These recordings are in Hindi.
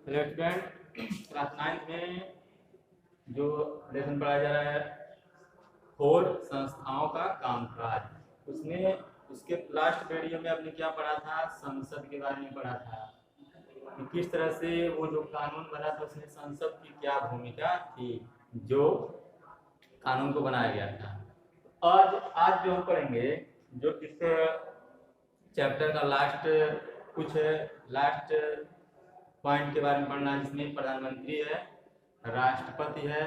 हेलो स्टूडेंट, क्लास 9 में जो लेसन पढ़ाया जा रहा है खोर संस्थाओं का कामकाज, उसमें उसके लास्ट वीडियो में आपने क्या पढ़ा था? संसद के बारे में पढ़ा था कि किस तरह से वो जो कानून बना था उसमें संसद की क्या भूमिका थी जो कानून को बनाया गया था। आज आज जो हम पढ़ेंगे, जो इस चैप्टर का लास्ट पॉइंट के बारे में पढ़ना है, जिसमें प्रधानमंत्री है, राष्ट्रपति है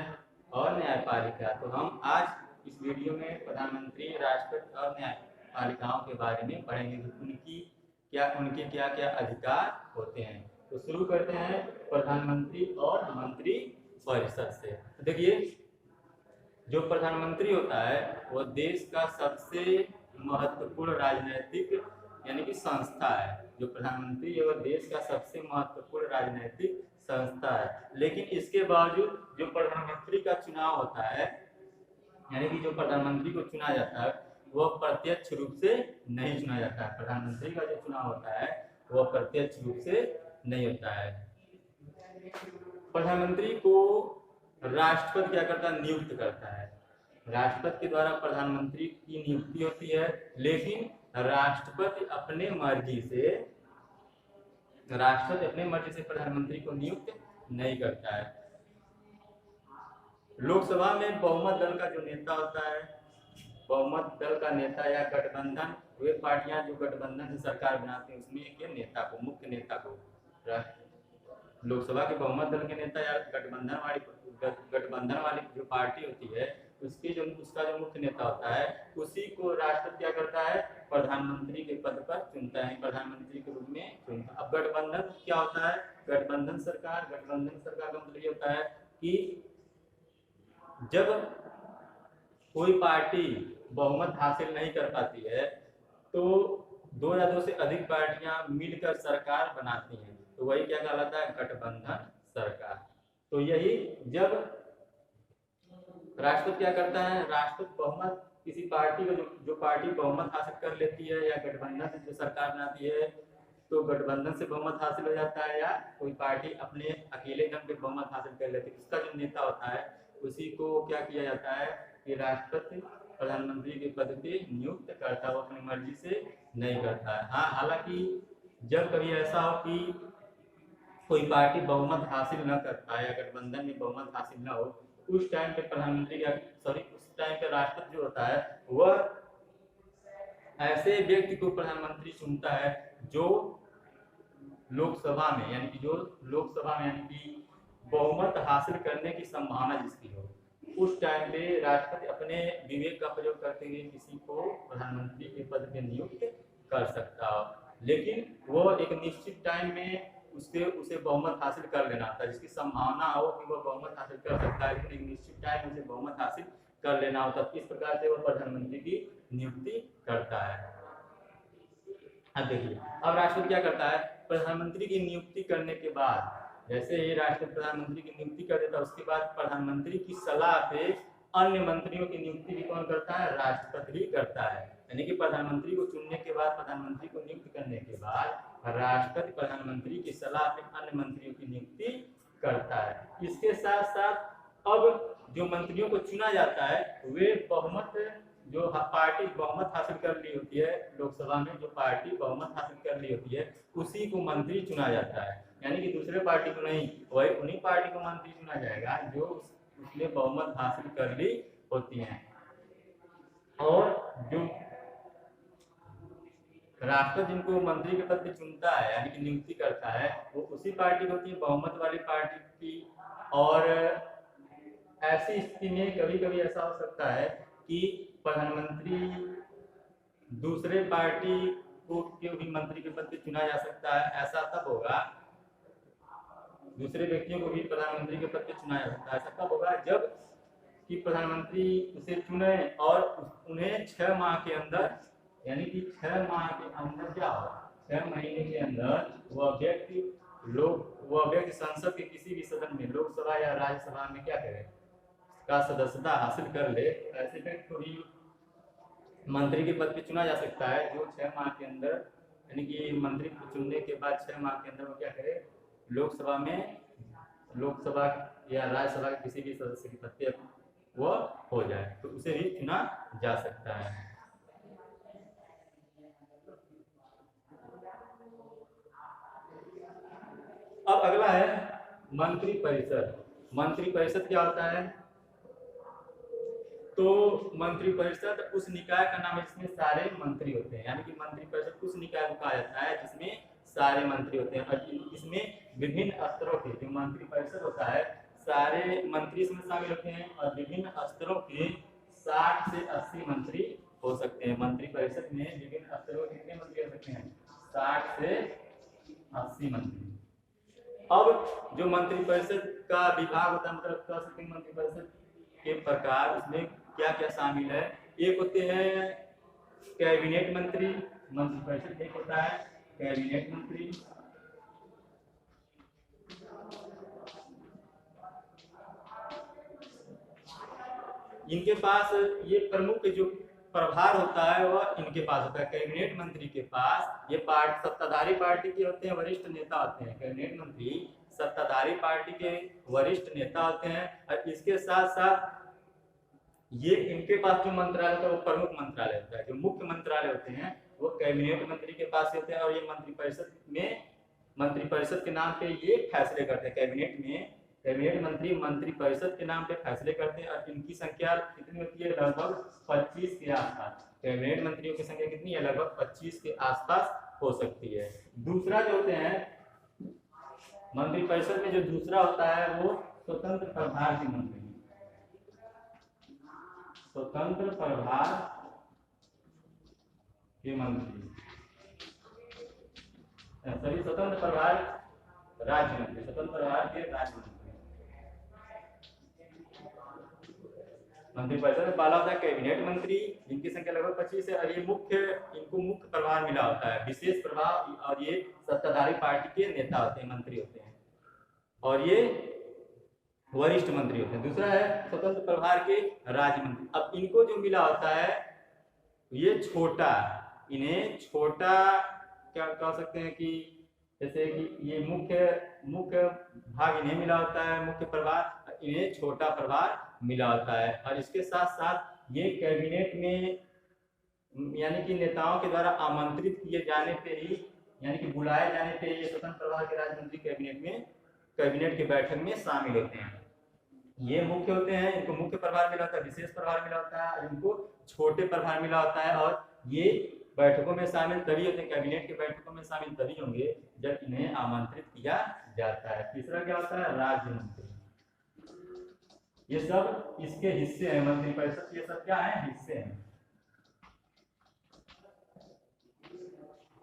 और न्यायपालिका। तो हम आज इस वीडियो में प्रधानमंत्री, राष्ट्रपति और न्यायपालिकाओं के बारे में पढ़ेंगे कि उनके क्या क्या अधिकार होते हैं। तो शुरू करते हैं प्रधानमंत्री और मंत्री परिषद से। तो देखिए, जो प्रधानमंत्री होता है वो देश का सबसे महत्वपूर्ण राजनीतिक यानी कि संस्था है। जो प्रधानमंत्री है वो देश का सबसे महत्वपूर्ण राजनीतिक संस्था है। लेकिन इसके बावजूद जो प्रधानमंत्री का चुनाव होता है, यानी कि जो प्रधानमंत्री को चुना जाता है, वह प्रत्यक्ष रूप से नहीं चुना जाता है। प्रधानमंत्री का जो चुनाव होता है वह प्रत्यक्ष रूप से नहीं होता है। प्रधानमंत्री को राष्ट्रपति क्या करता है? नियुक्त करता है। राष्ट्रपति के द्वारा प्रधानमंत्री की नियुक्ति होती है, लेकिन राष्ट्रपति अपने मर्जी से प्रधानमंत्री को नियुक्त नहीं करता है। लोकसभा में बहुमत दल का जो नेता होता है, बहुमत दल का नेता या गठबंधन, वे पार्टियां जो गठबंधन से सरकार बनाती हैं उसमें एक नेता को, मुख्य नेता को, लोकसभा के बहुमत दल के नेता या गठबंधन वाली जो पार्टी होती है उसका जो मुख्य नेता होता है, उसी को राष्ट्रपति क्या करता है? प्रधानमंत्री के पद पर चुनता है, प्रधानमंत्री के रूप में चुनता है। अब गठबंधन क्या होता है? गठबंधन सरकार का मतलब ये होता है कि जब कोई पार्टी बहुमत हासिल नहीं कर पाती है तो दो या दो से अधिक पार्टियां मिलकर सरकार बनाती हैं, तो वही क्या कहलाता है? गठबंधन सरकार। तो यही जब राष्ट्रपति क्या करता है? राष्ट्रपति बहुमत किसी पार्टी को जो पार्टी बहुमत हासिल कर लेती है या गठबंधन से जो सरकार बनाती है, तो गठबंधन से बहुमत हासिल हो जाता है या कोई पार्टी अपने अकेले दम पे बहुमत हासिल कर लेती है, उसका जो नेता होता है उसी को क्या किया जाता है कि राष्ट्रपति प्रधानमंत्री के पद पे नियुक्त करता है, वो अपनी मर्जी से नहीं करता है। हाँ, हालांकि जब कभी ऐसा हो कि कोई पार्टी बहुमत हासिल न कर पाए या गठबंधन में बहुमत हासिल न हो, उस टाइम पे उस टाइम पे राष्ट्रपति जो होता है वह ऐसे व्यक्ति को प्रधानमंत्री चुनता है जो लोकसभा में यानी कि बहुमत हासिल करने की संभावना जिसकी हो। उस टाइम पे राष्ट्रपति अपने विवेक का प्रयोग करते हुए किसी को प्रधानमंत्री के पद पे नियुक्त कर सकता हो, लेकिन वो एक निश्चित टाइम में उसे बहुमत हासिल कर लेना होता है, जिसकी संभावना हो कि वह बहुमत हासिल कर सकता है, लेकिन एक निश्चित टाइम उसे बहुमत हासिल कर लेना होता है। इस प्रकार से वह प्रधानमंत्री की नियुक्ति करता है। अब देखिए, अब राष्ट्रपति क्या करता है? प्रधानमंत्री की नियुक्ति करने के बाद, जैसे ही राष्ट्रपति प्रधानमंत्री की नियुक्ति कर देता है, उसके बाद प्रधानमंत्री की सलाह पे अन्य मंत्रियों की नियुक्ति भी कौन करता है? राष्ट्रपति ही करता है। यानी कि प्रधानमंत्री को चुनने के बाद, प्रधानमंत्री को नियुक्त करने के बाद राष्ट्रपति प्रधानमंत्री की सलाह पे अन्य मंत्रियों की नियुक्ति करता है। इसके साथ साथ अब जो मंत्रियों को चुना जाता है वे जो पार्टी बहुमत हासिल कर ली होती है, लोकसभा में जो पार्टी बहुमत हासिल कर ली होती है उसी को मंत्री चुना जाता है। यानी कि दूसरे पार्टी को नहीं, वही उन्हीं पार्टी को मंत्री चुना जाएगा जो उसने बहुमत हासिल कर ली होती है। और जो राष्ट्रपति जिनको मंत्री के पद पे चुनता है यानी कि नियुक्ति करता है, वो उसी पार्टी की होती है, बहुमत वाली पार्टी की। और ऐसी स्थिति में कभी कभी ऐसा हो सकता है कि प्रधानमंत्री दूसरे पार्टी को के भी मंत्री के पद पे चुना जा सकता है। ऐसा तब होगा, दूसरे व्यक्तियों को भी प्रधानमंत्री के पद पे चुना जा सकता है। ऐसा तब होगा जब कि प्रधानमंत्री उसे चुने और उन्हें 6 माह के अंदर, यानी कि 6 माह के अंदर क्या हो, 6 महीने के अंदर वह व्यक्ति संसद के किसी भी सदन में, लोकसभा या राज्यसभा में क्या करे, का सदस्यता हासिल कर ले। ऐसे व्यक्ति को भी मंत्री के पद पे चुना जा सकता है जो 6 माह के अंदर, यानी कि मंत्री को चुनने के बाद 6 माह के अंदर वो क्या करे लोकसभा में, लोकसभा या राज्यसभा के किसी भी सदस्य की पद वो हो जाए तो उसे भी चुना जा सकता है। अब अगला है मंत्री परिषद। मंत्री परिषद क्या होता है? तो मंत्री परिषद उस निकाय का नाम है जिसमें सारे मंत्री होते हैं, यानी कि मंत्री परिषद उस निकाय को कहा जाता है जिसमें सारे मंत्री होते हैं। और इसमें विभिन्न स्तरों के जो मंत्री परिषद होता है, सारे मंत्री इसमें शामिल होते हैं और विभिन्न स्तरों के 60 से 80 मंत्री हो सकते हैं। मंत्री परिषद में विभिन्न स्तरों के कितने मंत्री हो सकते हैं? 60 से 80 मंत्री। अब जो मंत्री परिषद का विभाग होता है, मतलब कह सकते हैं मंत्री परिषद के प्रकार, उसमें क्या क्या शामिल है। एक होते हैं कैबिनेट मंत्री, मंत्री परिषद एक होता है कैबिनेट मंत्री। इनके पास ये प्रमुख जो प्रभार होता है वह इनके पास होता है। कैबिनेट मंत्री के पास ये सत्ताधारी पार्टी के होते हैं, वरिष्ठ नेता होते हैं। कैबिनेट मंत्री सत्ताधारी पार्टी के वरिष्ठ नेता होते हैं और इसके साथ साथ ये इनके पास जो मंत्रालय होता है वो प्रमुख मंत्रालय होता है। जो मुख्य मंत्रालय होते हैं वो कैबिनेट मंत्री के पास होते हैं और ये मंत्री परिषद में, मंत्री परिषद के नाम पे ये फैसले करते हैं। कैबिनेट में कैबिनेट मंत्री मंत्री परिषद के नाम पे फैसले करते हैं और इनकी संख्या कितनी होती है? लगभग 25 के आसपास। कैबिनेट मंत्रियों की संख्या कितनी है? लगभग 25 के आसपास हो सकती है। दूसरा जो होते हैं मंत्री परिषद में, जो दूसरा होता है वो स्वतंत्र प्रभार के मंत्री, स्वतंत्र प्रभार के मंत्री, सभी स्वतंत्र प्रभार राज्य मंत्री, स्वतंत्र प्रभार के राज्य मंत्री। मंत्री परिषद में पहला होता है कैबिनेट मंत्री, जिनकी संख्या लगभग 25 है और ये इनको मुख्य प्रभार मिला होता है, विशेष प्रभाव, और ये सत्ताधारी पार्टी के नेता होते हैं, मंत्री होते हैं और ये वरिष्ठ मंत्री होते हैं। दूसरा है स्वतंत्र प्रभार के राज्य मंत्री। अब इनको जो मिला होता है ये छोटा, इन्हें छोटा क्या कह सकते हैं कि जैसे कि ये मुख्य भाग इन्हें मिला होता है, मुख्य प्रभार, इन्हें छोटा प्रभार मिला होता है। और इसके साथ साथ ये कैबिनेट में यानी कि नेताओं के द्वारा आमंत्रित किए जाने पे ही, यानी कि बुलाए जाने पे ये स्वतंत्र प्रभार के राज्य मंत्री कैबिनेट की बैठक में शामिल होते हैं। ये मुख्य होते हैं, इनको मुख्य प्रभार मिला होता है, विशेष प्रभार मिला होता है, इनको छोटे प्रभार मिला होता है और ये बैठकों में शामिल तभी होते हैं, कैबिनेट की बैठकों में शामिल तभी होंगे जब इन्हें आमंत्रित किया जाता है। तीसरा क्या होता है? राज्य मंत्री। ये सब इसके हिस्से हैं, मंत्री परिषद ये सब क्या है? हिस्से हैं।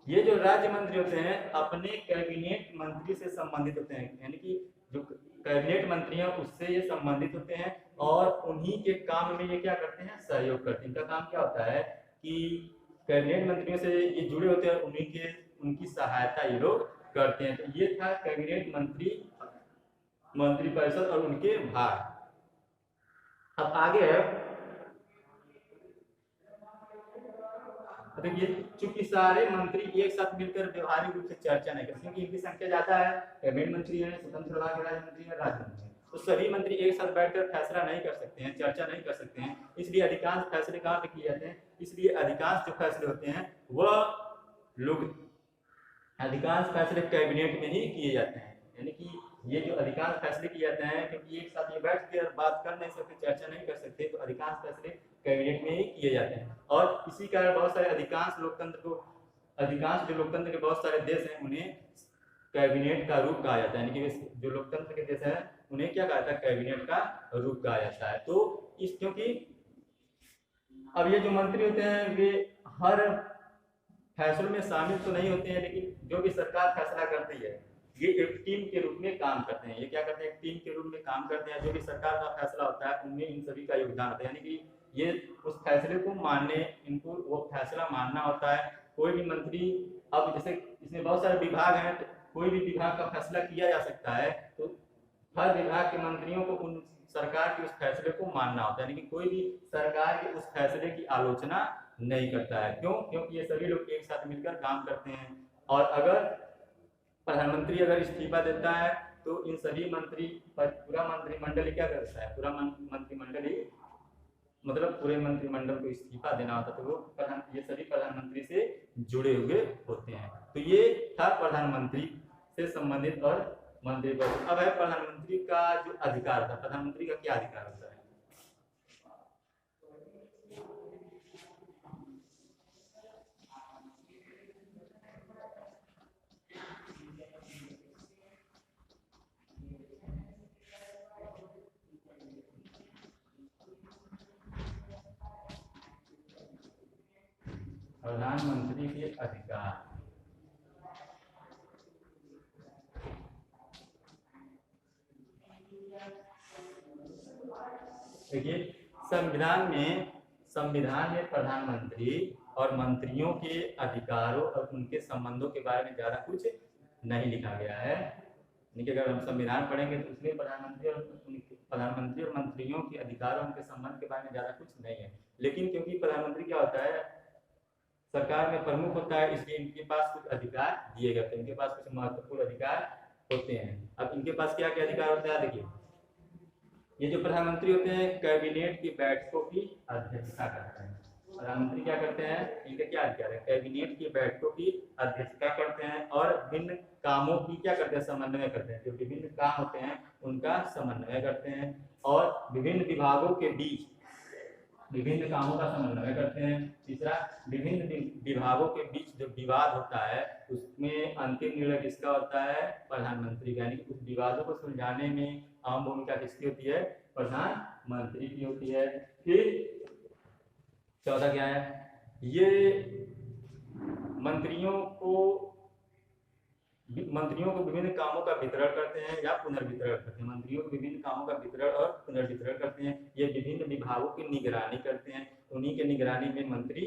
ये जो राज्य मंत्री होते हैं अपने कैबिनेट मंत्री से संबंधित होते हैं, यानी कि जो कैबिनेट मंत्री हैं उससे ये संबंधित होते हैं और उन्हीं के काम में ये क्या करते हैं? सहयोग करते हैं। इनका काम क्या होता है कि कैबिनेट मंत्रियों से ये जुड़े होते हैं, उनकी सहायता ये लोग करते हैं। तो ये था कैबिनेट मंत्री परिषद और उनके भाग। अब आगे है, देखिए चूंकि सारे मंत्री एक साथ मिलकर व्यवहारिक रूप से चर्चा नहीं करते क्योंकि इनकी संख्या ज्यादा है, कैबिनेट मंत्री है, स्वतंत्र प्रभार के राज्य मंत्री है, राज्य मंत्री, तो सभी मंत्री एक साथ बैठकर फैसला नहीं कर सकते हैं, चर्चा नहीं कर सकते हैं। इसलिए अधिकांश फैसले कहाँ पे किए जाते हैं? इसलिए अधिकांश जो फैसले होते हैं वह लोग अधिकांश फैसले कैबिनेट में ही किए जाते हैं। यानी कि ये जो अधिकांश फैसले किए जाते हैं, क्योंकि एक साथ ये बैठ कर बात कर नहीं सकते, चर्चा नहीं कर सकते, तो अधिकांश फैसले कैबिनेट में ही किए जाते हैं। और इसी कारण बहुत सारे अधिकांश जो लोकतंत्र के बहुत सारे देश हैं उन्हें कैबिनेट का रूप कहा जाता है। यानी कि जो लोकतंत्र के देश हैं उन्हें क्या कहा जाता है? कैबिनेट का रूप कहा जाता है। तो क्योंकि अब ये जो मंत्री होते हैं वे हर फैसलों में शामिल तो नहीं होते हैं, लेकिन जो भी सरकार फैसला करती है ये एक टीम के रूप में काम करते हैं। ये क्या करते हैं? एक टीम के रूप में काम करते हैं। जो भी सरकार का फैसला होता है उनमें इन सभी का योगदान होता है। यानी कि ये उस फैसले को मानने, इनको वो फैसला मानना होता है। कोई भी मंत्री, अब जैसे इसमें बहुत सारे विभाग हैं, तो कोई भी विभाग का फैसला किया जा सकता है, तो हर विभाग के मंत्रियों को उन सरकार के उस फैसले को मानना होता है। यानी कि कोई भी सरकार के उस फैसले की आलोचना नहीं करता है। क्यों? क्योंकि ये सभी लोग एक साथ मिलकर काम करते हैं। और अगर प्रधानमंत्री अगर इस्तीफा देता है तो इन सभी मंत्री पूरा मंत्रिमंडल क्या करता है, पूरा मंत्रिमंडल ही मतलब पूरे मंत्रिमंडल को इस्तीफा देना होता है, तो वो ये सभी प्रधानमंत्री से जुड़े हुए होते हैं। तो ये था प्रधानमंत्री से संबंधित और मंत्री पद। अब है प्रधानमंत्री का जो अधिकार होता है, प्रधानमंत्री का क्या अधिकार होता है। प्रधानमंत्री के अधिकार, देखिए संविधान में प्रधानमंत्री और मंत्रियों के अधिकारों और उनके संबंधों के बारे में ज्यादा कुछ नहीं लिखा गया है। देखिए अगर हम संविधान पढ़ेंगे तो उसमें प्रधानमंत्री और मंत्रियों के अधिकारों उनके संबंध के बारे में ज्यादा कुछ नहीं है। लेकिन क्योंकि प्रधानमंत्री क्या होता है, सरकार में प्रमुख होता है, इसलिए इनके पास कुछ अधिकार दिए गए थे, इनके पास कुछ महत्वपूर्ण अधिकार होते हैं। अब इनके पास क्या क्या अधिकार होता है, देखिए ये जो प्रधानमंत्री होते हैं कैबिनेट की बैठकों की अध्यक्षता करते हैं। प्रधानमंत्री क्या करते हैं, इनके क्या अधिकार है, कैबिनेट की बैठकों की अध्यक्षता करते हैं और विभिन्न कामों की क्या करते हैं, समन्वय करते हैं। जो विभिन्न काम होते हैं उनका समन्वय करते हैं और विभिन्न विभागों के बीच विभिन्न कामों का समन्वय करते हैं। तीसरा, विभिन्न विभागों के बीच जो विवाद होता है उसमें अंतिम निर्णय किसका होता है, प्रधानमंत्री का। यानी उस विवादों को सुलझाने में अहम भूमिका किसकी होती है, प्रधानमंत्री की होती है। फिर चौथा क्या है, ये मंत्रियों को विभिन्न कामों का वितरण करते हैं या पुनर्वितरण करते हैं। मंत्रियों को विभिन्न कामों का वितरण और पुनर्वितरण करते हैं। ये विभिन्न विभागों की निगरानी करते हैं, उन्हीं के निगरानी में मंत्री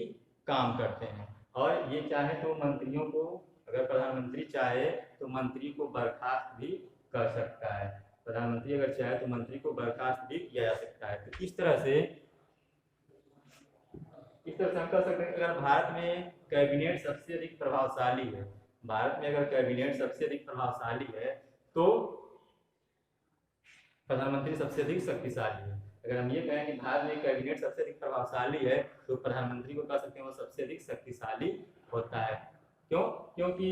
काम करते हैं। और ये चाहे तो मंत्रियों को, अगर प्रधानमंत्री चाहे तो मंत्री को बर्खास्त भी कर सकता है। प्रधानमंत्री अगर चाहे तो मंत्री को बर्खास्त भी किया जा सकता है। तो इस तरह से हम कह सकते हैं अगर भारत में कैबिनेट सबसे अधिक प्रभावशाली है, भारत में अगर कैबिनेट सबसे अधिक प्रभावशाली है तो प्रधानमंत्री सबसे अधिक शक्तिशाली है। अगर हम ये कहें कि भारत में कैबिनेट सबसे अधिक प्रभावशाली है तो प्रधानमंत्री को कह सकते हैं वो सबसे अधिक शक्तिशाली होता है। क्यों, क्योंकि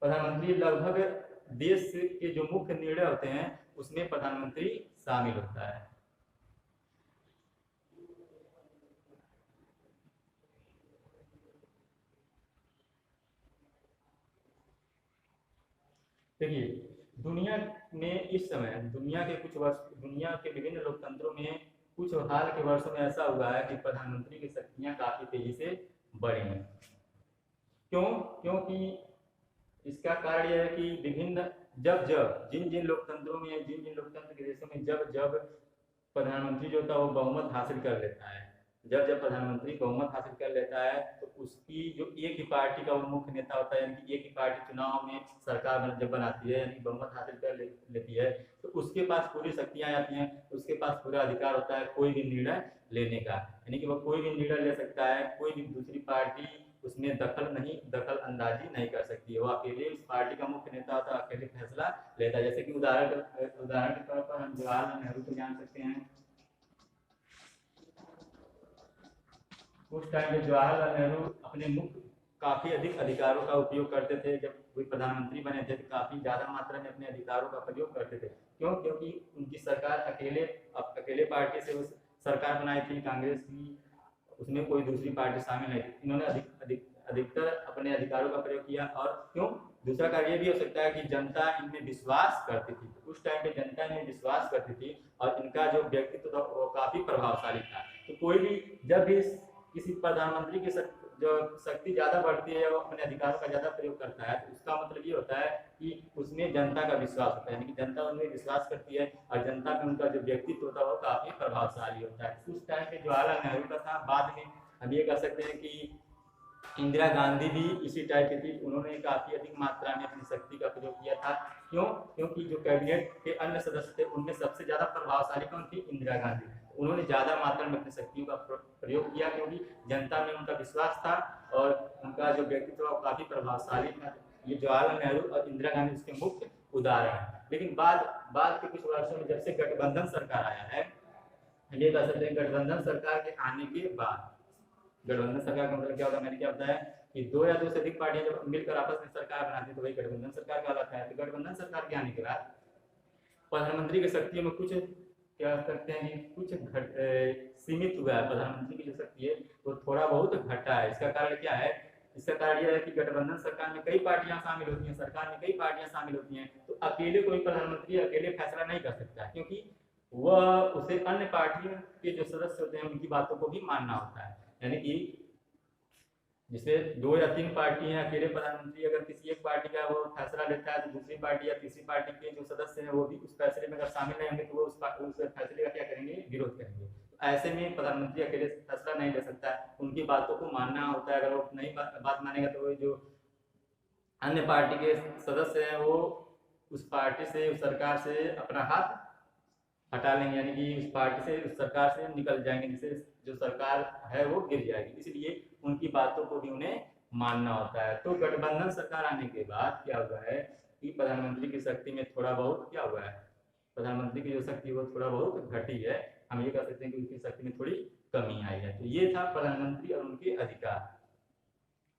प्रधानमंत्री लगभग देश के जो मुख्य निर्णय होते हैं उसमें प्रधानमंत्री शामिल होता है। देखिए दुनिया में इस समय दुनिया के विभिन्न लोकतंत्रों में कुछ हाल के वर्षों में ऐसा हुआ है कि प्रधानमंत्री की शक्तियां काफी तेजी से बढ़ी हैं। क्यों, क्योंकि इसका कारण यह है कि विभिन्न जिन लोकतंत्र के देशों में जब प्रधानमंत्री जो होता है वो बहुमत हासिल कर लेता है, जब प्रधानमंत्री बहुमत हासिल कर लेता है तो उसकी जो एक ही पार्टी का वो मुख्य नेता होता है, यानी कि एक ही पार्टी चुनाव में सरकार जब बनाती है यानी बहुमत हासिल कर लेती है तो उसके पास पूरी शक्तियां आती हैं, उसके पास पूरा अधिकार होता है कोई भी निर्णय लेने का। यानी कि वो कोई भी निर्णय ले सकता है, कोई भी दूसरी पार्टी उसमें दखल अंदाजी नहीं कर सकती है। वो अकेले उस पार्टी का मुख्य नेता होता है, अकेले फैसला लेता है। जैसे कि उदाहरण के तौर पर हम जवाहरलाल नेहरू को जान सकते हैं। उस टाइम में जवाहरलाल नेहरू अपने काफी अधिक अधिकारों का उपयोग करते थे। जब वे प्रधानमंत्री बने थे तो काफी ज्यादा मात्रा में अपने अधिकारों का प्रयोग करते थे। क्यों, क्योंकि उनकी सरकार अकेले पार्टी से उस सरकार बनाई थी कांग्रेस की, उसमें कोई दूसरी पार्टी शामिल नहीं थी। इन्होंने अधिकतर अपने अधिकारों का प्रयोग किया। और क्यों, दूसरा कार्य ये भी हो सकता है कि जनता इनमें विश्वास करती थी। उस टाइम पे जनता इनमें विश्वास करती थी और इनका जो व्यक्तित्व था वो काफी प्रभावशाली था। तो कोई भी जब भी किसी प्रधानमंत्री की जो शक्ति ज्यादा बढ़ती है, वो अपने अधिकारों का ज्यादा प्रयोग करता है, तो उसका मतलब ये होता है कि उसमें जनता का विश्वास होता है, यानी कि जनता उनमें विश्वास करती है और जनता में उनका जो व्यक्तित्व होता है वो काफी प्रभावशाली होता है। उस टाइम पे जवाहरलाल नेहरू का था। बाद में हम ये कह सकते हैं कि इंदिरा गांधी भी इसी टाइप की थी। उन्होंने काफी अधिक मात्रा में अपनी शक्ति का प्रयोग किया था। क्यों, क्योंकि जो कैबिनेट के अन्य सदस्य थे उनमें सबसे ज्यादा प्रभावशाली कौन थी, इंदिरा गांधी। उन्होंने ज्यादा मात्रा में अपनी शक्तियों का प्रयोग किया क्योंकि जनता में उनका विश्वास था और उनका जो व्यक्तित्व काफी प्रभावशाली था। ये जवाहरलाल नेहरू और इंदिरा गांधी इसके मुख्य उदाहरण है। लेकिन बाद के कुछ वर्षों में जब से गठबंधन सरकार आया है, ये कह सकते हैं गठबंधन सरकार के आने के बाद, गठबंधन सरकार का मतलब क्या होता है, मैंने क्या बताया कि दो या दो से अधिक पार्टियां जब मिलकर आपस में सरकार बनाती है तो वही गठबंधन सरकार कहलाता है। तो गठबंधन सरकार के आने के बाद प्रधानमंत्री की शक्तियों में कुछ क्या सकते हैं कि कुछ सीमित हुआ है। प्रधानमंत्री की जो शक्ति है वो थोड़ा बहुत घटा है। इसका कारण क्या है? इसका कारण यह है कि गठबंधन सरकार में कई पार्टियां शामिल होती हैं, सरकार में कई पार्टियां शामिल होती हैं, तो अकेले कोई प्रधानमंत्री अकेले फैसला नहीं कर सकता है, क्योंकि वह उसे अन्य पार्टियों के जो सदस्य होते हैं उनकी बातों को भी मानना होता है। यानी कि जिससे दो या तीन पार्टी हैं, अकेले प्रधानमंत्री अगर किसी एक पार्टी का वो फैसला लेता है तो दूसरी पार्टी या तीसरी पार्टी के जो सदस्य हैं वो भी उस फैसले में अगर शामिल नहीं होंगे तो वो उस फैसले का क्या करेंगे? विरोध करेंगे। तो ऐसे में प्रधानमंत्री अकेले फैसला नहीं ले सकता, उनकी बातों को मानना होता है। अगर वो नहीं बात मानेगा तो वो जो अन्य पार्टी के सदस्य हैं वो उस पार्टी से, उस सरकार से अपना हाथ हटा लेंगे, यानी कि उस पार्टी से, उस सरकार से निकल जाएंगे, जिससे जो सरकार है वो गिर जाएगी। इसलिए उनकी बातों को भी उन्हें मानना होता है। तो गठबंधन सरकार आने के बाद क्या हुआ है कि प्रधानमंत्री की शक्ति में थोड़ा बहुत क्या हुआ है, प्रधानमंत्री की जो शक्ति वो थोड़ा बहुत घटी है। हम ये कह सकते हैं कि उनकी शक्ति में थोड़ी कमी आई है। तो ये था प्रधानमंत्री और उनके अधिकार।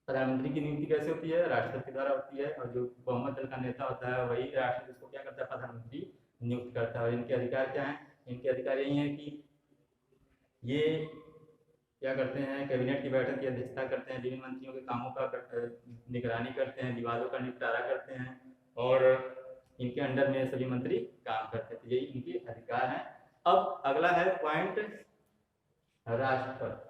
प्रधानमंत्री की नियुक्ति कैसे होती है? राष्ट्रपति द्वारा होती है, और जो बहुमत दल का नेता होता है वही राष्ट्रपति उसको क्या करता है? प्रधानमंत्री नियुक्त करता है। और इनके अधिकार क्या हैं? इनके अधिकार यही हैं कि ये क्या करते हैं? कैबिनेट की बैठक की अध्यक्षता करते हैं, विभिन्न मंत्रियों के कामों का निगरानी करते हैं, विवादों का निपटारा करते हैं, और इनके अंडर में सभी मंत्री काम करते हैं। तो यही इनके अधिकार हैं। अब अगला है पॉइंट राष्ट्रपति।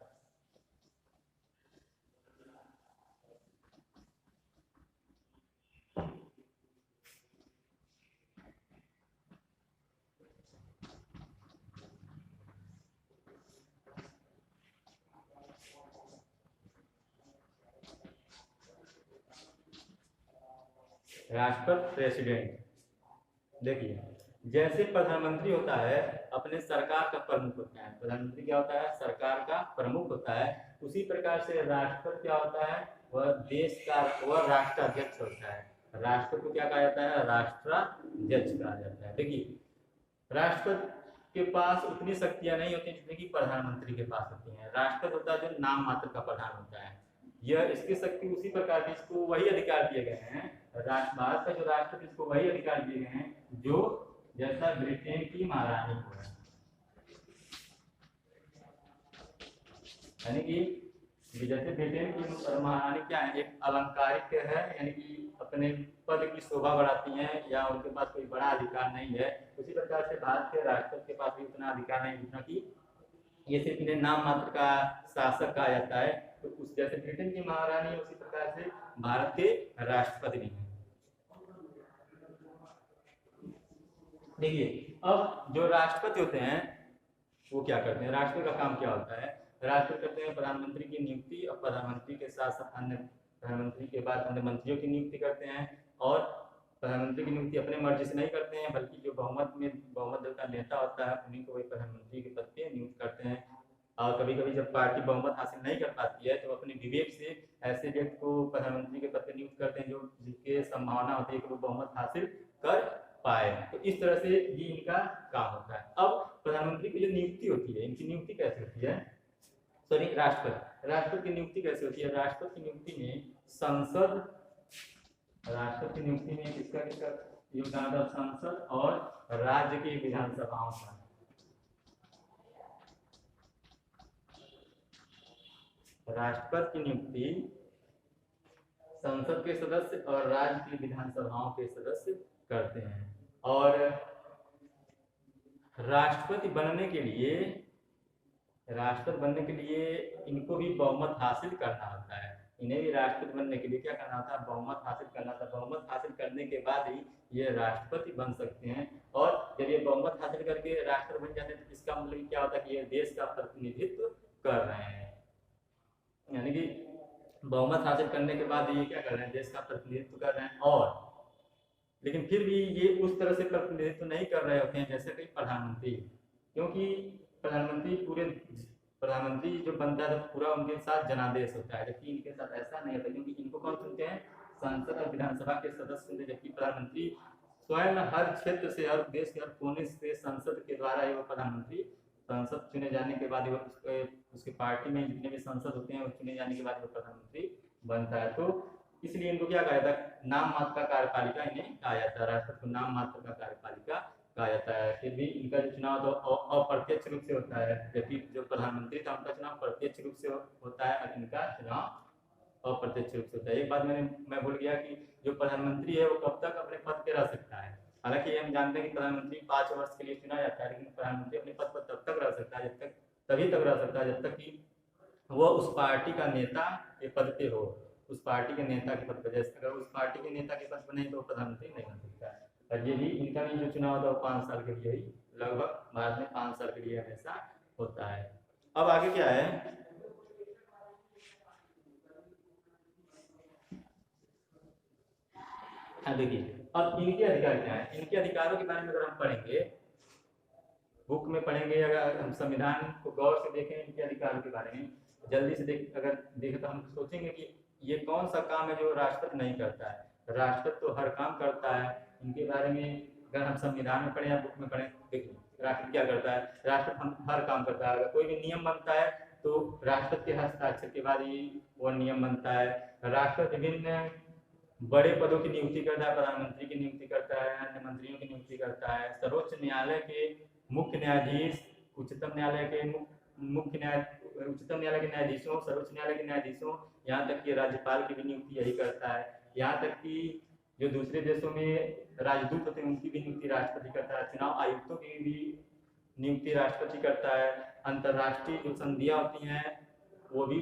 राष्ट्रपति प्रेसिडेंट। देखिए, जैसे प्रधानमंत्री होता है अपने सरकार का प्रमुख होता है, प्रधानमंत्री क्या होता है? सरकार का प्रमुख होता है। उसी प्रकार से राष्ट्रपति क्या होता है? वह देश का, वह राष्ट्राध्यक्ष होता है। राष्ट्रपति को क्या कहा जाता है? राष्ट्राध्यक्ष कहा जाता है। देखिए, राष्ट्रपति के पास उतनी शक्तियां नहीं होती जितनी कि प्रधानमंत्री के पास होती हैं। राष्ट्रपति होता है जो नाम मात्र का प्रधान होता है। यह इसकी शक्ति उसी प्रकार की, इसको वही अधिकार दिए गए हैं, भारत का जो राष्ट्रपति इसको वही अधिकार दिए गए हैं जो जैसा ब्रिटेन की महारानी को है। यानी कि जैसे ब्रिटेन की महारानी क्या है? एक अलंकारिक है, यानी कि अपने पद की शोभा बढ़ाती हैं, या उनके पास कोई बड़ा अधिकार नहीं है। उसी प्रकार से भारत के राष्ट्रपति के पास भी उतना अधिकार नहीं जितना कि ये सिर्फ इन्हें नाम मात्र का शासक कहा जाता है। तो उस जैसे ब्रिटेन की महारानी है उसी प्रकार से भारत के राष्ट्रपति भी हैं। देखिए, अब जो राष्ट्रपति होते हैं वो क्या करते हैं? राष्ट्रपति का काम क्या होता है? राष्ट्रपति करते हैं प्रधानमंत्री की नियुक्ति, और प्रधानमंत्री के साथ साथ अन्य प्रधानमंत्री के बाद अन्य मंत्रियों की नियुक्ति करते हैं। और प्रधानमंत्री की नियुक्ति अपने मर्जी से नहीं करते हैं, बल्कि जो बहुमत दल का नेता होता है उन्हीं को वही प्रधानमंत्री के पद पे नियुक्त करते हैं। और कभी कभी जब पार्टी बहुमत हासिल नहीं कर पाती है तो अपने विवेक से ऐसे व्यक्ति को प्रधानमंत्री के पद पर नियुक्त करते हैं जो जिसके संभावना होती है कि वो बहुमत हासिल कर पाए। तो इस तरह से ये इनका काम होता है। अब प्रधानमंत्री की जो नियुक्ति होती है, इनकी नियुक्ति कैसे होती है? सॉरी, राष्ट्रपति की नियुक्ति कैसे होती है? राष्ट्रपति की नियुक्ति में संसद, राष्ट्रपति की नियुक्ति में किसका किसका योगदान होता है? संसद और राज्य की विधानसभाओं का। राष्ट्रपति की नियुक्ति संसद के सदस्य और राज्य की विधानसभाओं के सदस्य करते हैं। और राष्ट्रपति बनने के लिए इनको भी बहुमत हासिल करना होता है। इन्हें भी राष्ट्रपति बनने के लिए क्या करना होता है? बहुमत हासिल करना होता है। बहुमत हासिल करने के बाद ही ये राष्ट्रपति बन सकते हैं। और जब ये बहुमत हासिल करके राष्ट्रपति बन जाते हैं तो इसका मतलब क्या होता है कि ये देश का प्रतिनिधित्व कर रहे हैं। यानी कि बहुमत हासिल करने के बाद ये क्या कर रहे हैं? देश का प्रतिनिधित्व कर रहे हैं। और लेकिन फिर भी ये उस तरह से प्रतिनिधित्व नहीं कर रहे होते हैं जैसे कि प्रधानमंत्री, क्योंकि प्रधानमंत्री जो बनता है तो पूरा उनके साथ जनादेश होता है, जबकि इनके साथ ऐसा नहीं होता, क्योंकि इनको कौन चुनते हैं? संसद और विधानसभा के सदस्य चुने, जबकि प्रधानमंत्री स्वयं हर क्षेत्र से, हर देश के हर कोने से संसद के द्वारा ही वो प्रधानमंत्री, संसद चुने जाने के बाद उसके पार्टी में जितने भी सांसद होते हैं वो चुने जाने के बाद वो प्रधानमंत्री बनता है। तो इसलिए इनको क्या कहा जाता है, नाम मात्र का कार्यपालिका इन्हें कहा जाता है, राष्ट्रपति को नाम मात्र का कार्यपालिका कहा जाता है। फिर भी इनका जो चुनाव तो अप्रत्यक्ष रूप से होता है, जबकि जो प्रधानमंत्री था उनका चुनाव प्रत्यक्ष रूप से होता है और इनका चुनाव अप्रत्यक्ष रूप से होता है। एक बात मैं भूल गया कि जो प्रधानमंत्री है वो कब तक अपने पद पे रह सकता है। हालांकि हम जानते हैं कि प्रधानमंत्री 5 वर्ष के लिए चुना जाता है, लेकिन प्रधानमंत्री अपने पद पर तब तक रह सकता है तभी तक रह सकता है जब तक कि वो उस पार्टी का नेता के पद पे हो, उस पार्टी के नेता के पद पर। जैसे अगर उस पार्टी के नेता के पद पर नहीं तो प्रधानमंत्री नहीं बन सकता है। और ये भी इनका भी जो चुनाव था वो 5 साल के लिए ही, लगभग भारत में 5 साल के लिए हमेशा होता है। अब आगे क्या है, देखिए अब इनके अधिकार क्या है। इनके अधिकारों के बारे में अगर हम पढ़ेंगे, बुक में पढ़ेंगे, अगर हम संविधान को गौर से देखें इनके अधिकारों के बारे में जल्दी से अगर देखें तो हम सोचेंगे कि ये कौन सा काम है जो राष्ट्रपति नहीं करता है। राष्ट्रपति तो हर काम करता है। इनके बारे में अगर हम संविधान में पढ़े या बुक में पढ़े, देखिए राष्ट्रपति क्या करता है, राष्ट्रपति हर काम करता है। अगर कोई भी नियम बनता है तो राष्ट्रपति के हस्ताक्षर के बाद ही वो नियम बनता है। राष्ट्रपति विभिन्न बड़े पदों की नियुक्ति करता है, प्रधानमंत्री की नियुक्ति करता है, अन्य मंत्रियों की नियुक्ति करता है। सर्वोच्च न्यायालय के मुख्य न्यायाधीश, उच्चतम न्यायालय के न्यायाधीशों, सर्वोच्च न्यायालय के न्यायाधीशों, यहाँ तक कि राज्यपाल की भी नियुक्ति यही करता है। यहाँ तक कि जो दूसरे देशों में राजदूत होते हैं उनकी भी नियुक्ति राष्ट्रपति करता है। चुनाव आयुक्तों की भी नियुक्ति राष्ट्रपति करता है। अंतर्राष्ट्रीय जो संधियां होती हैं वो भी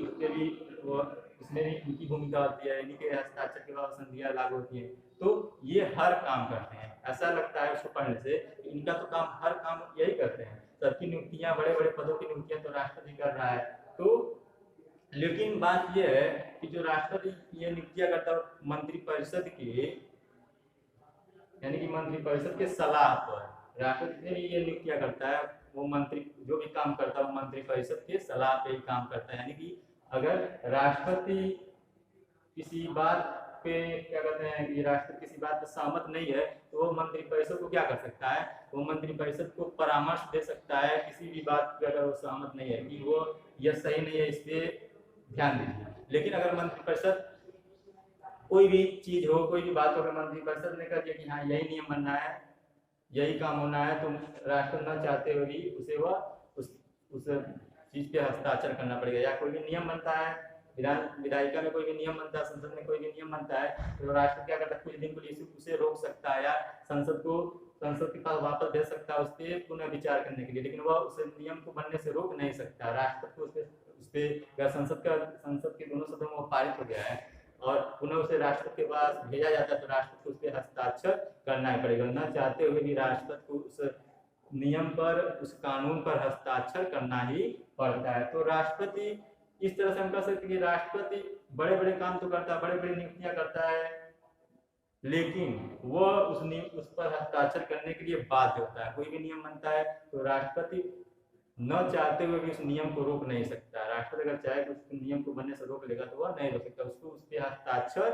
उसमें भी इनकी भूमिका होती है, इन्हीं के हस्ताक्षर के बाद संधियां लागू होती हैं। तो ये हर काम करते हैं। ऐसा लगता है उसको पढ़ने से इनका तो काम, हर काम यही करते हैं। सबकी नियुक्तियां, बड़े बड़े पदों की नियुक्तियां तो राष्ट्रपति कर रहा है। तो लेकिन बात यह है कि जो राष्ट्रपति ये नियुक्तियां करता है मंत्रिपरिषद के, यानी कि मंत्रिपरिषद के सलाह पर राष्ट्रपति भी ये नियुक्तियां करता है। वो मंत्री जो भी काम करता है वो मंत्रिपरिषद के सलाह पे ही काम करता है। यानी कि अगर राष्ट्रपति किसी बात पे क्या कहते हैं कि राष्ट्रपति किसी बात पे सहमत नहीं है तो वो मंत्रिपरिषद को क्या कर सकता है, वो मंत्रिपरिषद को परामर्श दे सकता है किसी भी बात पे अगर वो सहमत नहीं है कि वो यह सही नहीं है, इस पे ध्यान दीजिए। लेकिन अगर मंत्रिपरिषद कोई भी चीज हो, कोई भी बात हो, अगर मंत्रिपरिषद ने कह दिया कि हाँ यही नियम बनना है, यही काम होना है, तो राष्ट्रपति न चाहते हुए भी उसे वह उस चीज पे हस्ताक्षर करना पड़ेगा। या कोई भी नियम बनता है, विधायिका में कोई भी नियम बनता है, संसद में कोई भी नियम बनता है, तो राष्ट्रपति क्या करता है, कुछ दिन के लिए उसे रोक सकता है या संसद के पास वापस भेज सकता है उस पर पुनः विचार करने के लिए। लेकिन वह उस नियम को बनने से रोक नहीं सकता। राष्ट्रपति को उस पर संसद के दोनों सदनों में पारित हो गया है और पुनः उसे राष्ट्रपति के पास भेजा जाता है तो राष्ट्रपति को उस पर हस्ताक्षर करना ही पड़ेगा। न चाहते हुए भी राष्ट्रपति को उस नियम पर, उस कानून पर हस्ताक्षर करना ही पड़ता है। तो राष्ट्रपति, इस तरह से हम कह सकते हैं कि राष्ट्रपति बड़े बड़े काम तो करता है, बड़े बड़े नियुक्तियां करता है, लेकिन वह उस पर हस्ताक्षर करने के लिए बाध्य होता है। कोई भी नियम बनता है तो राष्ट्रपति न चाहते हुए भी उस नियम को रोक नहीं सकता। राष्ट्रपति अगर चाहे तो उस नियम को बनने से रोक लेगा तो वह नहीं रोक सकता, उसको उस पर हस्ताक्षर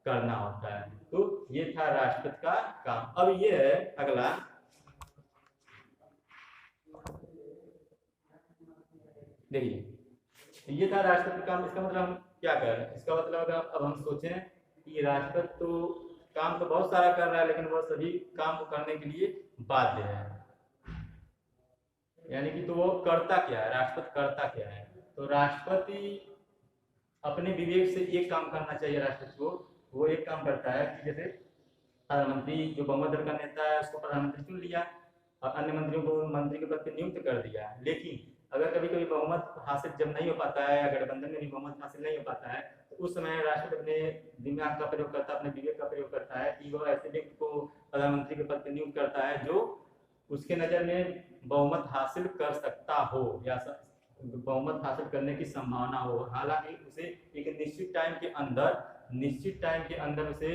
करना होता है। तो ये था राष्ट्रपति का काम। अब ये है अगला, देखिए ये था राष्ट्रपति काम। इसका मतलब हम क्या कर रहे हैं, इसका मतलब अगर अब हम सोचें कि राष्ट्रपति तो काम तो बहुत सारा कर रहा है लेकिन वह सभी काम को करने के लिए बाध्य है। यानी कि तो वो करता क्या है, राष्ट्रपति करता क्या है, तो राष्ट्रपति अपने विवेक से एक काम करना चाहिए राष्ट्रपति को। वो एक काम करता है कि जैसे प्रधानमंत्री जो बहुमत दल का नेता है उसको प्रधानमंत्री चुन लिया और अन्य मंत्रियों को मंत्री के पद पर नियुक्त कर दिया। लेकिन अगर कभी कभी बहुमत हासिल जब नहीं हो पाता है या गठबंधन में भी बहुमत हासिल नहीं हो पाता है तो उस समय राष्ट्रपति अपने दिमाग का प्रयोग करता है, अपने विवेक का प्रयोग करता है कि वह ऐसे व्यक्ति को प्रधानमंत्री के पद पर नियुक्त करता है जो उसके नजर में बहुमत हासिल कर सकता हो या बहुमत हासिल करने की संभावना हो। हालांकि उसे एक निश्चित टाइम के अंदर उसे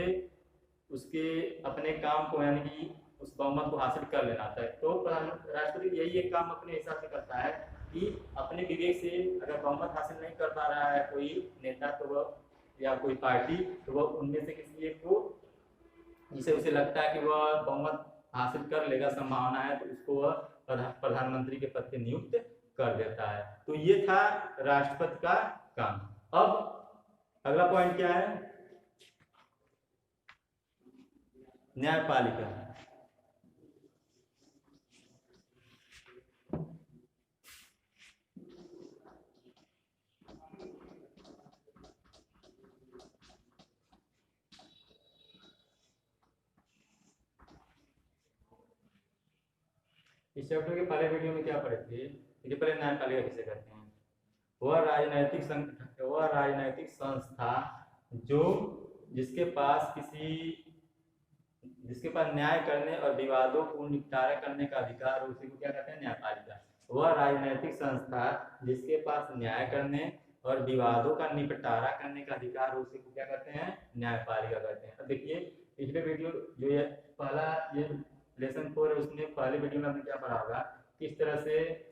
उसके अपने काम को, यानी कि उस बहुमत को हासिल कर लेना था। तो राष्ट्रपति यही एक काम अपने हिसाब से करता है कि अपने विवेक से अगर बहुमत हासिल नहीं कर पा रहा है कोई नेता तो वह या कोई पार्टी, तो वह उनमें से किसी एक को, जिसे उसे लगता है कि वह बहुमत हासिल कर लेगा, संभावना है, तो उसको वह प्रधानमंत्री के पद पे नियुक्त कर देता है। तो ये था राष्ट्रपति का काम। अब अगला पॉइंट क्या है? न्यायपालिका। इस चैप्टर के पहले वीडियो में क्या पढ़े थे? देखिए, पहले न्यायपालिका किसे कहते हैं। वह राजनैतिक संस्था जो जिसके पास न्याय करने और विवादों को निपटारा करने का अधिकार, उसी को क्या कहते हैं? न्यायपालिका। वह राजनैतिक संस्था जिसके पास न्याय करने और विवादों का निपटारा करने का अधिकार, उसी को क्या कहते हैं? न्यायपालिका कहते हैं। अब देखिए, पिछले वीडियो जो ये पहला ये लेसन 4 है, उसमें पहले वीडियो में हमने क्या पढ़ा होगा, किस तरह से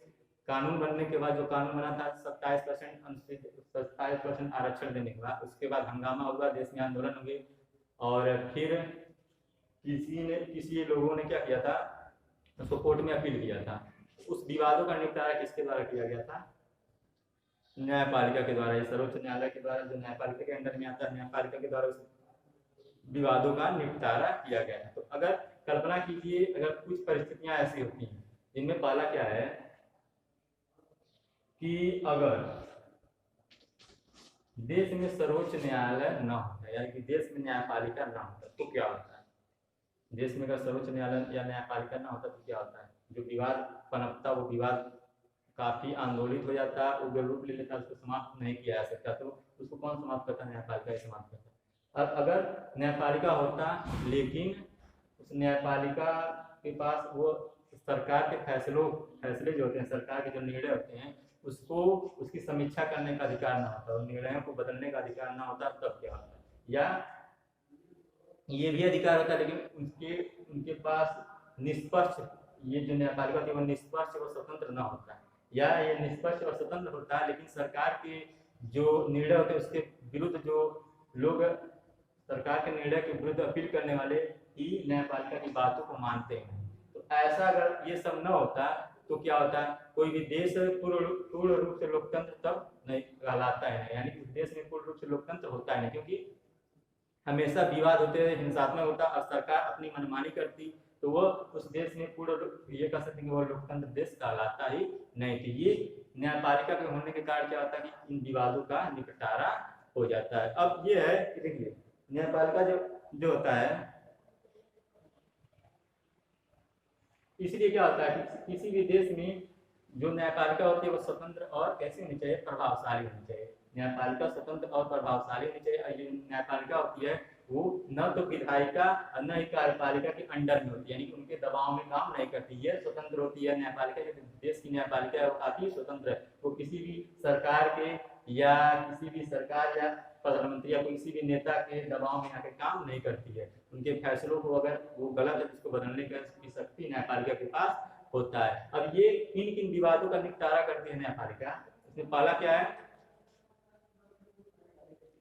कानून बनने के बाद, जो कानून बना था 27% आरक्षण देने के बाद, उसके बाद हंगामा हुआ, देश में आंदोलन हुए, और फिर किसी लोगों ने क्या किया था, उसको कोर्ट में अपील किया था। उस विवादों का निपटारा किसके द्वारा किया गया था? न्यायपालिका के द्वारा। सर्वोच्च न्यायालय के द्वारा, जो न्यायपालिका के अंदर में आता है, न्यायपालिका के द्वारा उस विवादों का निपटारा किया गया है। तो अगर कल्पना कीजिए, अगर कुछ परिस्थितियां ऐसी होती हैं जिनमें पहला क्या है कि अगर देश में सर्वोच्च न्यायालय न होता, यानी कि देश में न्यायपालिका न होता, तो क्या होता है? देश में अगर सर्वोच्च न्यायालय या न्यायपालिका न होता तो क्या होता है? जो विवाद पनपता, वो विवाद काफी आंदोलित हो जाता, उग्र रूप ले लेता, उसको समाप्त नहीं किया जा सकता। तो उसको कौन समाप्त करता? न्यायपालिका ही समाप्त करता। और अगर न्यायपालिका होता, लेकिन उस न्यायपालिका के पास वो सरकार के फैसले जो होते हैं, सरकार के जो निर्णय होते हैं, उसको उसकी समीक्षा करने का अधिकार ना होता, उन निर्णयों को बदलने का अधिकार ना होता, तब क्या होता? या ये भी अधिकार होता, लेकिन उनके पास निष्पक्ष, ये जो न्यायपालिका होती है, वो निष्पक्ष और स्वतंत्र ना होता, या ये निष्पक्ष और स्वतंत्र होता है, लेकिन सरकार के जो निर्णय होते हैं उसके विरुद्ध जो लोग सरकार के निर्णय के विरुद्ध अपील करने वाले ही न्यायपालिका की बातों को मानते हैं। तो ऐसा अगर ये सब न होता तो क्या होता? कोई भी देश पूर्ण रूप से लोकतंत्र तब नहीं कहलाता है, यानी उस देश में पूर्ण रूप से लोकतंत्र होता है नहीं, क्योंकि हमेशा विवाद होते, हिंसात्मक होता, और सरकार अपनी मनमानी करती, तो वह उस देश में पूर्ण ये कह सकते हैं कि वह लोकतंत्र देश कहलाता ही नहीं। तो ये न्यायपालिका के होने के कारण क्या होता है कि इन विवादों का निपटारा हो जाता है। अब ये है कि देखिए, न्यायपालिका जो होता है, इसलिए क्या होता है कि किसी भी देश में जो न्यायपालिका होती है वो स्वतंत्र और कैसी होनी चाहिए? प्रभावशाली होनी चाहिए। न्यायपालिका स्वतंत्र और प्रभावशाली होनी चाहिए। और ये न्यायपालिका होती है वो न तो विधायिका और न ही कार्यपालिका के अंडर में होती है, यानी कि उनके दबाव में काम नहीं करती है, स्वतंत्र होती है न्यायपालिका। जो देश की न्यायपालिका है वो काफी स्वतंत्र है, वो किसी भी सरकार के या किसी भी सरकार या प्रधानमंत्री या किसी भी नेता के दबाव में आके काम नहीं करती है। उनके फैसलों को अगर वो गलत है तो उसको बदलने की शक्ति न्यायपालिका के पास होता है। अब ये किन किन विवादों का निपटारा करती है न्यायपालिका? इसमें पहला क्या है?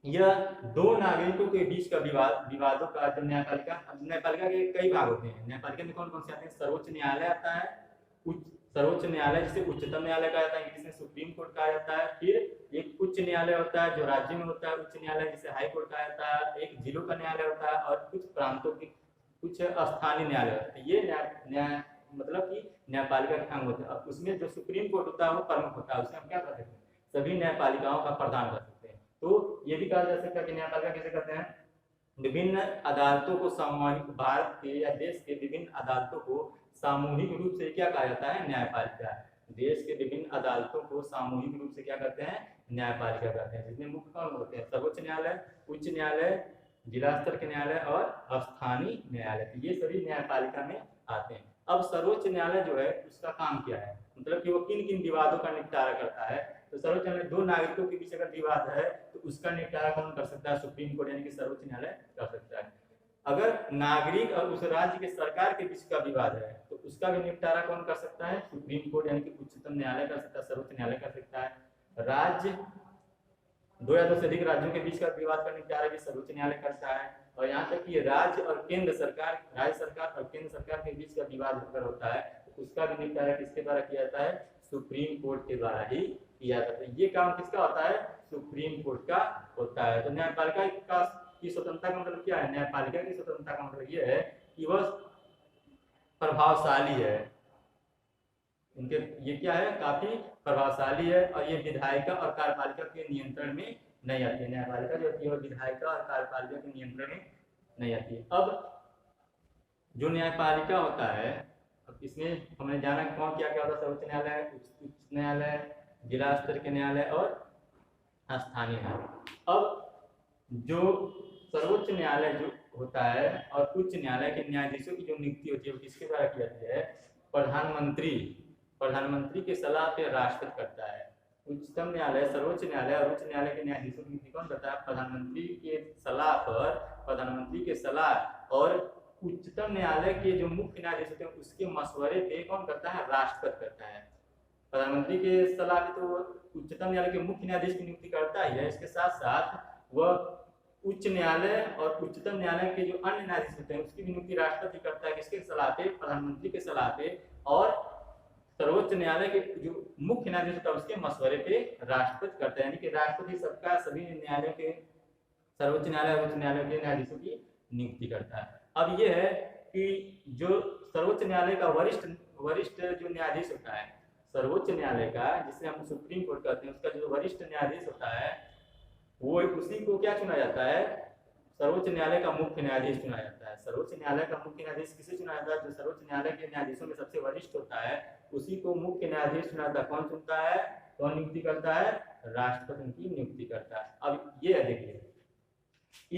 यह दो नागरिकों के बीच का विवादों का, जो न्यायपालिका के कई भाग होते हैं। न्यायपालिका में कौन कौन से आते हैं? सर्वोच्च न्यायालय आता है, सर्वोच्च न्यायालय जिसे उच्चतम न्यायालय कहा जाता है, इंग्लिश में सुप्रीम कोर्ट कहा जाता है। फिर एक उच्च न्यायालय होता है जो राज्य में होता है, उच्च न्यायालय जिसे हाई कोर्ट कहा जाता है। एक जिलों का न्यायालय होता है, और कुछ प्रांतों की कुछ स्थानीय न्यायालय होता है। ये न्याय मतलब कि न्यायपालिका के अंग होते हैं। अब उसमें जो सुप्रीम कोर्ट होता है वो प्रमुख होता है, उसे हम क्या कर सकते हैं? सभी न्यायपालिकाओं का प्रधान कर सकते हैं। तो ये भी कहा जा सकता है कि न्यायपालिका किसे कहते हैं? विभिन्न अदालतों को सामूहिक, भारत के या देश के विभिन्न अदालतों को सामूहिक रूप से क्या कहा जाता है? न्यायपालिका। देश के विभिन्न अदालतों को सामूहिक रूप से क्या कहते हैं? न्यायपालिका कहते हैं, जिसमें मुख्य कौन होते हैं? सर्वोच्च न्यायालय, उच्च न्यायालय, जिला स्तर के न्यायालय और स्थानीय न्यायालय। ये सभी न्यायपालिका में आते हैं। अब सर्वोच्च न्यायालय जो है उसका काम क्या है, मतलब कि वो किन किन विवादों का निपटारा करता है? तो सर्वोच्च न्यायालय दो नागरिकों के बीच अगर विवाद है तो उसका निपटारा कौन कर सकता है? सुप्रीम कोर्ट यानी कि सर्वोच्च न्यायालय कर सकता है। अगर नागरिक और उस राज्य के सरकार के बीच का विवाद है तो उसका भी निपटारा कौन कर सकता है? सुप्रीम कोर्ट यानी कि उच्चतम न्यायालय कर सकता है, सर्वोच्च न्यायालय कर सकता है। दो या दो से अधिक राज्यों के बीच का विवाद का निपटारा भी सर्वोच्च न्यायालय करता है। और यहाँ तक कि राज्य और केंद्र सरकार, राज्य सरकार और केंद्र सरकार के बीच का विवाद अगर होता है तो उसका भी निपटारा किसके द्वारा किया जाता है? सुप्रीम कोर्ट के द्वारा ही किया जाता है। ये काम किसका होता है? सुप्रीम कोर्ट का होता है। तो न्यायपालिका की स्वतंत्रता का मतलब क्या है? न्यायपालिका की स्वतंत्रता का मतलब ये है कि वह प्रभावशाली है, इनके ये क्या है? काफी प्रभावशाली है और ये विधायिका और कार्यपालिका के नियंत्रण में नहीं आती है। न्यायपालिका जो होती है विधायिका और कार्यपालिका के नियंत्रण में नहीं आती है। अब जो न्यायपालिका होता है, अब इसमें हमने जाना कौन क्या क्या होता है? सर्वोच्च न्यायालय, उच्च न्यायालय, जिला स्तर के न्यायालय और स्थानीय न्यायालय। अब जो सर्वोच्च न्यायालय जो होता है और उच्च न्यायालय के न्यायाधीशों की जो नियुक्ति होती है वो किसके द्वारा की जाती है? प्रधानमंत्री के सलाह पे राष्ट्रपति करता है। उच्चतम न्यायालय, सर्वोच्च न्यायालय और उच्च न्यायालय के न्यायाधीशों की नियुक्ति कौन करता है? प्रधानमंत्री के सलाह पर, प्रधानमंत्री के सलाह और उच्चतम न्यायालय के जो मुख्य न्यायाधीश होते हैं उसके मशवरे पे कौन करता है? राष्ट्रपति करता है। प्रधानमंत्री के सलाह पे तो उच्चतम न्यायालय के मुख्य न्यायाधीश की नियुक्ति करता ही है, इसके साथ साथ वह उच्च न्यायालय और उच्चतम न्यायालय के जो अन्य न्यायाधीश होते हैं उसकी भी नियुक्ति राष्ट्रपति करता है। किसके सलाह पे? प्रधानमंत्री के सलाह पे। और सर्वोच्च न्यायालय के जो मुख्य न्यायाधीश होता है उसके मशवरे पे राष्ट्रपति करता है। यानी कि राष्ट्रपति सबका सभी न्यायालयों के, सर्वोच्च न्यायालय और उच्च न्यायालय के न्यायाधीशों की नियुक्ति करता है। अब यह है कि जो सर्वोच्च न्यायालय का वरिष्ठ जो न्यायाधीश होता है, सर्वोच्च न्यायालय का जिसे हम सुप्रीम कोर्ट कहते हैं, उसका जो वरिष्ठ न्यायाधीश होता है वो उसी को क्या चुना जाता है? सर्वोच्च न्यायालय का मुख्य न्यायाधीश चुना जाता है। सर्वोच्च न्यायालय का मुख्य न्यायाधीश किसे चुना जाता है? जो सर्वोच्च न्यायालय के न्यायाधीशों में सबसे वरिष्ठ होता है उसी को मुख्य न्यायाधीश चुना जाता है। कौन चुनता है? कौन नियुक्ति करता है? राष्ट्रपति उनकी नियुक्ति करता है। अब ये देखिए,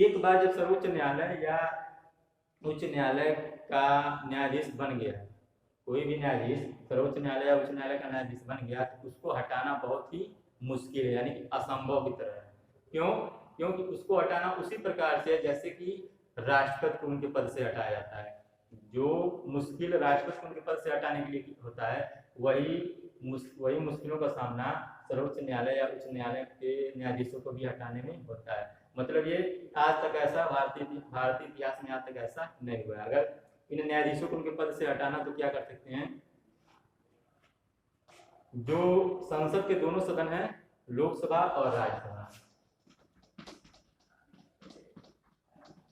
एक बार जब सर्वोच्च न्यायालय या उच्च न्यायालय का न्यायाधीश बन गया, कोई भी न्यायाधीश सर्वोच्च न्यायालय या उच्च न्यायालय का न्यायाधीश बन गया तो उसको हटाना बहुत ही मुश्किल है, यानी कि असंभव की तरह है। क्यों? क्योंकि उसको हटाना उसी प्रकार से जैसे कि राष्ट्रपति को उनके पद से हटाया जाता है। जो मुश्किल राष्ट्रपति को उनके पद से हटाने के लिए होता है वही मुश्किलों का सामना सर्वोच्च न्यायालय या उच्च न्यायालय के न्यायाधीशों को भी हटाने में होता है। मतलब ये आज तक ऐसा भारतीय इतिहास में आज तक ऐसा नहीं हुआ। अगर इन न्यायाधीशों को उनके पद से हटाना तो क्या कर सकते हैं? जो संसद के दोनों सदन हैं, लोकसभा और राज्यसभा,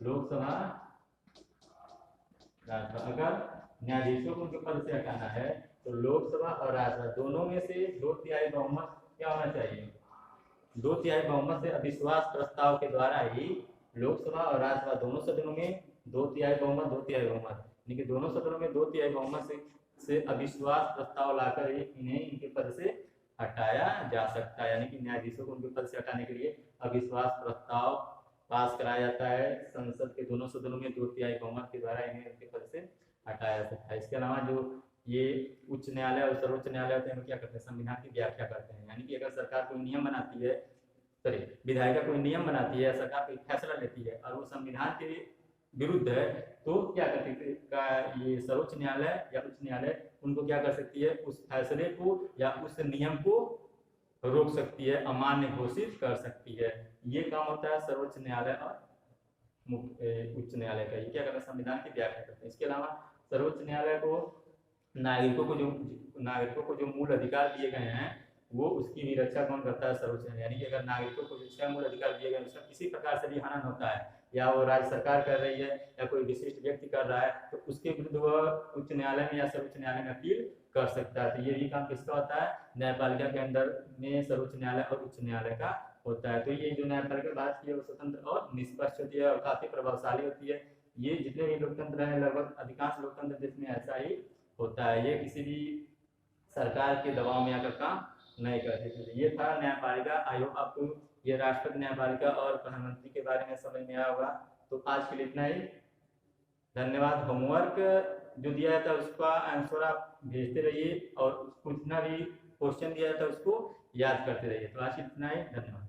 लोकसभा राज्यसभा, अगर न्यायाधीशों को उनके पद से हटाना है तो लोकसभा और राज्यसभा दोनों में से 2/3 बहुमत क्या होना चाहिए? 2/3 बहुमत से अविश्वास प्रस्ताव के द्वारा ही लोकसभा और राज्यसभा दोनों सदनों में 2/3 बहुमत, 2/3 बहुमत, यानी कि दोनों सदनों में 2/3 बहुमत से अविश्वास प्रस्ताव लाकर इन्हें इनके पद से हटाया जा सकता है। यानी कि न्यायाधीशों को उनके पद से हटाने के लिए अविश्वास प्रस्ताव पास कराया जाता है संसद के दोनों सदनों में 2/3 बहुमत के द्वारा इन्हें उनके पद से हटाया जा सकता है। इसके अलावा जो ये उच्च न्यायालय और सर्वोच्च न्यायालय होते हैं क्या करते हैं? संविधान की व्याख्या करते हैं। यानी कि अगर सरकार कोई नियम बनाती है, विधायिका कोई नियम बनाती है, सरकार कोई फैसला लेती है और वो संविधान के विरुद्ध है तो क्या करती है? ये सर्वोच्च न्यायालय या उच्च न्यायालय उनको क्या कर सकती है? उस फैसले को या उस नियम को रोक सकती है, अमान्य घोषित कर सकती है। ये काम होता है सर्वोच्च न्यायालय और उच्च न्यायालय का। ये क्या करते हैं? संविधान की व्याख्या करते हैं। इसके अलावा सर्वोच्च न्यायालय को नागरिकों को जो मूल अधिकार दिए गए हैं वो उसकी भी रक्षा कौन करता है? सर्वोच्च न्यायालय। यानी कि अगर नागरिकों को जो 6 मूल अधिकार दिए गए उसका किसी प्रकार से भी हनन होता है या वो राज्य सरकार कर रही है या कोई विशिष्ट व्यक्ति कर रहा है तो उसके विरुद्ध वह उच्च न्यायालय में या सर्वोच्च न्यायालय में अपील कर सकता है। तो ये भी काम किसका होता है? न्यायपालिका के अंदर में सर्वोच्च न्यायालय और उच्च न्यायालय का होता है। तो ये जो न्यायपालिका बात की है वो स्वतंत्र और निष्पक्ष होती है और काफी प्रभावशाली होती है। ये जितने भी लोकतंत्र हैं लगभग अधिकांश लोकतंत्र देश में ऐसा ही होता है। ये किसी भी सरकार के दबाव में आकर काम नहीं करते। ये था न्यायपालिका। आई होप आपको ये राष्ट्रपति, न्यायपालिका और प्रधानमंत्री के बारे में समझ में आया होगा। तो आज के लिए इतना ही, धन्यवाद। होमवर्क जो दिया जाता है उसका आंसर आप भेजते रहिए और जितना भी क्वेश्चन दिया जाता है उसको याद करते रहिए। तो आज इतना ही, धन्यवाद।